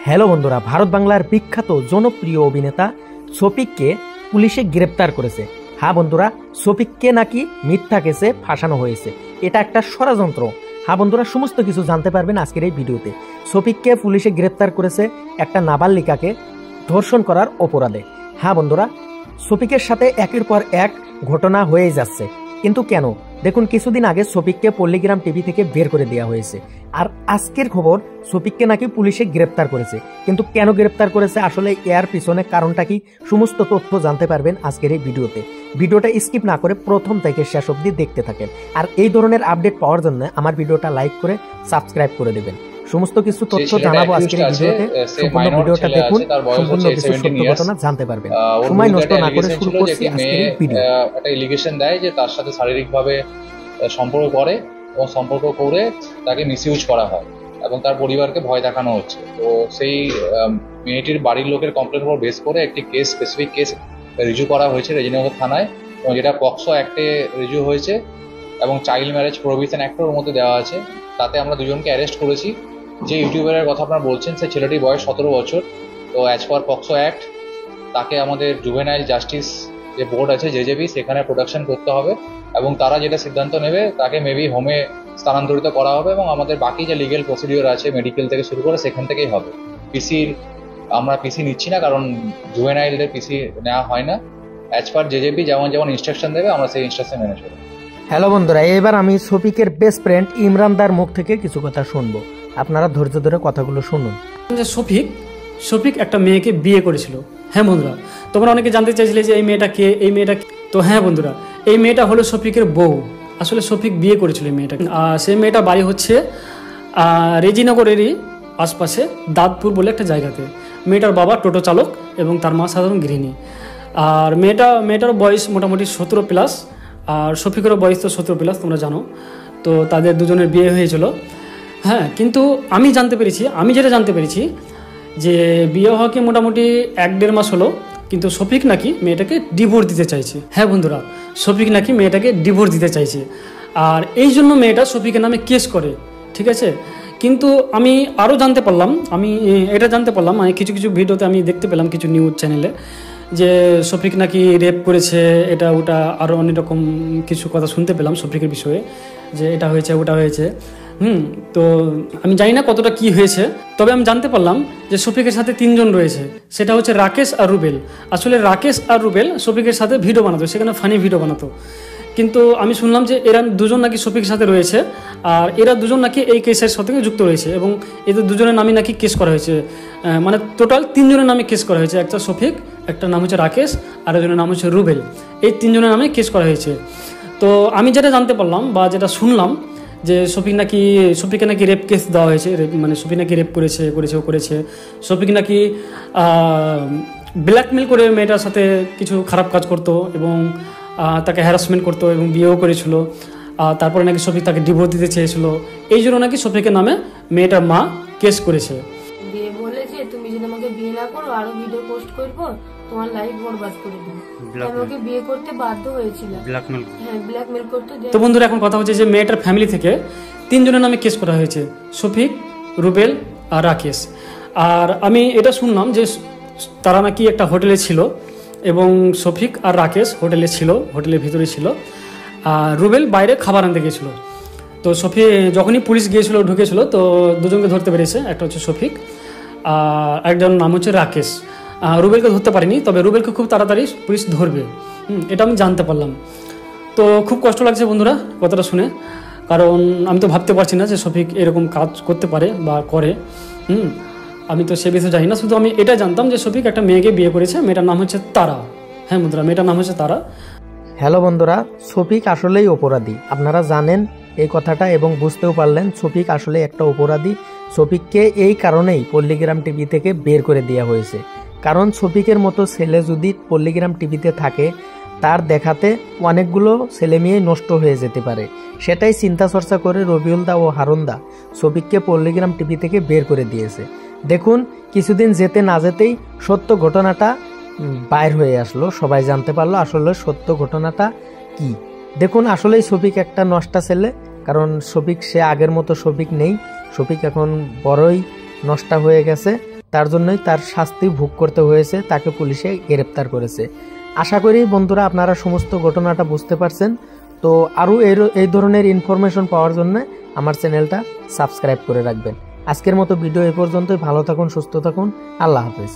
Hello বন্ধুরা, ভারত বাংলার বিখ্যাত জনপ্রিয় অভিনেতা শফিককে পুলিশে গ্রেপ্তার করেছে। হ্যাঁ বন্ধুরা, শফিককে নাকি মিথ্যা কেসে ফাঁসানো হয়েছে। এটা একটা ষড়যন্ত্র। হ্যাঁ বন্ধুরা, সমস্ত কিছু জানতে পারবেন আজকের এই ভিডিওতে। শফিককে পুলিশে গ্রেপ্তার করেছে একটা নাবালিকাকে ধর্ষণ করার অপরাধে। হ্যাঁ বন্ধুরা, শফিকের সাথে একের পর এক ঘটনা হয়ে যাচ্ছে, কিন্তু কেন? দেখুন, কিছুদিন আগে শফিককে পল্লীগ্রাম টিভি থেকে বের করে দেওয়া হয়েছে, আর আজকের খবর শফিককে নাকি পুলিশে গ্রেপ্তার করেছে। কিন্তু কেন গ্রেপ্তার করেছে, আসলে এর পিছনে কারণটা কি, সমস্ত তথ্য জানতে পারবেন আজকের এই ভিডিওতে। ভিডিওটা স্কিপ না করে প্রথম থেকে শেষ অবধি দেখতে থাকেন, আর এই ধরনের আপডেট পাওয়ার জন্য আমার ভিডিওটা লাইক করে সাবস্ক্রাইব করে দেবেন। সমস্ত কিছু তথ্য জানাবো আজকের এই ভিডিওতে। সম্পূর্ণ ভিডিওটা দেখুন, সম্পূর্ণ কিছু সত্য ঘটনা জানতে পারবেন। সময় নষ্ট না করে শুরু করছি আজকের এই ভিডিও। একটা এলিগেশন দেয় যে তার সাথে শারীরিকভাবে সম্পর্ক করে এবং সম্পর্ক করে তাকে মিসইউজ করা হয় এবং তার পরিবারকে ভয় দেখানো হচ্ছে। তো সেই মেয়েটির বাড়ির লোকের কমপ্লেনের উপর বেস করে একটি কেস, স্পেসিফিক কেস রিজু করা হয়েছে রেজিনগর থানায়, এবং যেটা পক্সো অ্যাক্টে রিজু হয়েছে এবং চাইল্ড ম্যারেজ প্রোহিবিশন অ্যাক্টের মধ্যে দেওয়া আছে। তাতে আমরা দুজনকে অ্যারেস্ট করেছি। যে ইউটিউবারের কথা আপনারা বলছেন, সেই ছেলেটির বয়স 17 বছর। তো অ্যাজ পার পক্সো অ্যাক্ট তাকে আমাদের জুভেনাইল জাস্টিস যে বোর্ড আছে জেজেবি, সেখানে প্রোডাকশন করতে হবে এবং তারা যেটা সিদ্ধান্ত নেবে তাকে মেবি হোমে স্থানান্তরিত করা হবে এবং আমাদের বাকি যে লিগেল প্রসিডিওর আছে মেডিকেল থেকে শুরু করে সেখান থেকেই হবে। আমরা পিসি নিচ্ছি না, কারণ জুভেনাইলদের পিসি নেওয়া হয় না। অ্যাজ পার জেজেবি যেমন ইনস্ট্রাকশন দেবে আমরা সেই ইনস্ট্রাকশন মেনে চলব। হ্যালো বন্ধুরা, এবার আমি শফিকের বেস্ট ফ্রেন্ড ইমরানদার মুখ থেকে কিছু কথা শুনবো। আপনারা ধৈর্য ধরে কথাগুলো শুনুন। যে শফিক একটা মেয়েকে বিয়ে করেছিল। হ্যাঁ বন্ধুরা, তোমরা অনেকে জানতে চাইছিলে যে এই মেয়েটা কে, এই মেয়েটা। তো হ্যাঁ বন্ধুরা, এই মেয়েটা হলো শফিকের বউ। আসলে শফিক বিয়ে করেছিল এই মেয়েটাকে। সেই মেয়েটা বাড়ি হচ্ছে রেজিনগরেরই আশপাশে দাঁতপুর বলে একটা জায়গাতে। মেয়েটার বাবা টোটো চালক এবং তার মা সাধারণ গৃহিণী। আর মেয়েটার বয়স মোটামুটি 17+, আর শফিকেরও বয়স তো 17+, তোমরা জানো। তো তাদের দুজনের বিয়ে হয়েছিল। হ্যাঁ, কিন্তু আমি যেটা জানতে পেরেছি যে বিয়ে হওয়াকে মোটামুটি 1-1.5 মাস হলো, কিন্তু শফিক নাকি মেয়েটাকে ডিভোর্স দিতে চাইছে। হ্যাঁ বন্ধুরা, শফিক নাকি মেয়েটাকে ডিভোর্স দিতে চাইছে, আর এই জন্য মেয়েটা শফিকের নামে কেস করে। ঠিক আছে, কিন্তু আমি আরও জানতে পারলাম, আমি কিছু ভিডিওতে আমি দেখতে পেলাম, কিছু নিউজ চ্যানেলে, যে শফিক নাকি রেপ করেছে, এটা ওটা আরও অনেক রকম কিছু কথা শুনতে পেলাম শফিকের বিষয়ে, যে এটা হয়েছে ওটা হয়েছে। তো আমি জানি না কতটা কি হয়েছে, তবে আমি জানতে পারলাম যে শফিকের সাথে 3 জন রয়েছে। সেটা হচ্ছে রাকেশ আর রুবেল। আসলে রাকেশ আর রুবেল শফিকের সাথে ভিডিও বানাতো, সেখানে ফানি ভিডিও বানাতো। কিন্তু আমি শুনলাম যে এরা দুজন নাকি শফিকের সাথে রয়েছে, আর এরা দুজন নাকি এই কেসের সাথে যুক্ত রয়েছে, এবং এদের দুজনের নামে নাকি কেস করা হয়েছে। মানে টোটাল 3 জনের নামে কেস করা হয়েছে। একটা শফিক, একটা নাম হচ্ছে রাকেশ, আর একজনের নাম হচ্ছে রুবেল। এই 3 জনের নামে কেস করা হয়েছে। তো আমি যেটা জানতে পারলাম বা যেটা শুনলাম, যে শফিককে নাকি রেপ কেস দেওয়া হয়েছে, মানে শফিক নাকি রেপ করেছে। শফিক নাকি ব্ল্যাকমেল করে মেয়েটার সাথে কিছু খারাপ কাজ করতো এবং তাকে হ্যারাসমেন্ট করতো এবং বিয়েও করেছিল। তারপরে নাকি শফিক তাকে ডিভোর্স দিতে চেয়েছিল। এই জন্য নাকি শফিকের নামে মেয়েটার মা কেস করেছে। দিয়ে বলেছে, তুমি যদি আমাকে বিয়ে না করো, আরো ভিডিও পোস্ট করবো, তোমার লাইফ বরবাদ করে দেবো। আমাকে বিয়ে করতে বাধ্য হয়েছিল, ব্ল্যাকমেল করতে। তো বন্ধুরা, এখন কথা হচ্ছে যে মেয়েটার ফ্যামিলি থেকে 3 জনের নামে কেস করা হয়েছে, শফিক, রুবেল আর রাকেশ। আর আমি এটা শুনলাম যে তারা নাকি একটা হোটেলে ছিল এবং শফিক আর রাকেশ হোটেলের ভিতরে ছিল, আর রুবেল বাইরে খাবার আনতে গিয়েছিল। তো যখনই পুলিশ ঢুকেছিল, তো দুজনকে ধরতে পেরেছে। একটা হচ্ছে শফিক, আর একজন নাম হচ্ছে রাকেশ। রুবেলকে ধরতে পারিনি, তবে রুবেলকে খুব তাড়াতাড়ি পুলিশ ধরবে, এটা আমি জানতে পারলাম। তো খুব কষ্ট লাগছে বন্ধুরা কথাটা শুনে, কারণ আমি তো ভাবতে পারছি না যে শফিক এরকম কাজ করতে পারে বা করে। আমি তো সে বিষয়ে জানি না, শুধু আমি এটা জানতাম যে শফিক একটা মেয়েকে বিয়ে করেছে, মেয়েটার নাম হচ্ছে তারা। হ্যাঁ বন্ধুরা, মেয়েটার নাম হচ্ছে তারা। হ্যালো বন্ধুরা, শফিক আসলেই অপরাধী, আপনারা জানেন এই কথাটা এবং বুঝতেও পারলেন শফিক আসলে একটা অপরাধী। শফিককে এই কারণেই পল্লীগ্রাম টিভি থেকে বের করে দেওয়া হয়েছে, কারণ শফিকের মতো ছেলে যদি পল্লীগ্রাম টিভিতে থাকে, তার দেখাতে অনেকগুলো ছেলে মেয়ে নষ্ট হয়ে যেতে পারে। সেটাই চিন্তা চর্চা করে রবিউলদা ও হারুনদা শফিককে পল্লীগ্রাম টিভি থেকে বের করে দিয়েছে। দেখুন, কিছুদিন যেতে না যেতেই সত্য ঘটনাটা বাইর হয়ে আসলো, সবাই জানতে পারলো আসলে সত্য ঘটনাটা কি। দেখুন, আসলেই শফিক একটা নষ্টা ছেলে, কারণ শফিক সে আগের মতো শফিক নেই। শফিক এখন বড়ই নষ্টা হয়ে গেছে। তার জন্যই তার শাস্তি ভোগ করতে হয়েছে, তাকে পুলিশে গ্রেপ্তার করেছে। আশা করি বন্ধুরা আপনারা সমস্ত ঘটনাটা বুঝতে পারছেন। তো আরও এই ধরনের ইনফরমেশন পাওয়ার জন্য আমার চ্যানেলটা সাবস্ক্রাইব করে রাখবেন। আজকের মতো ভিডিও এই পর্যন্তই। ভালো থাকুন, সুস্থ থাকুন, আল্লাহ হাফেজ।